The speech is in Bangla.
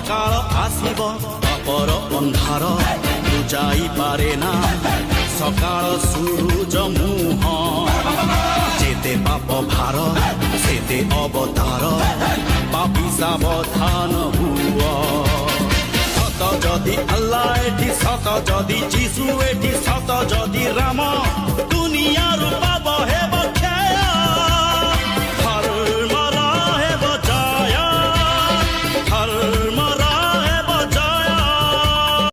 সকাল আসিব পাপর অন্ধার বুঝাই পারে না সকাল সূরজ মুহ যেতে পাপ ভার সেতে অবতার পাপি সাবধান হুয় সত যদি আল্লাহ এটি সত যদি যিশু এটি সত যদি রাম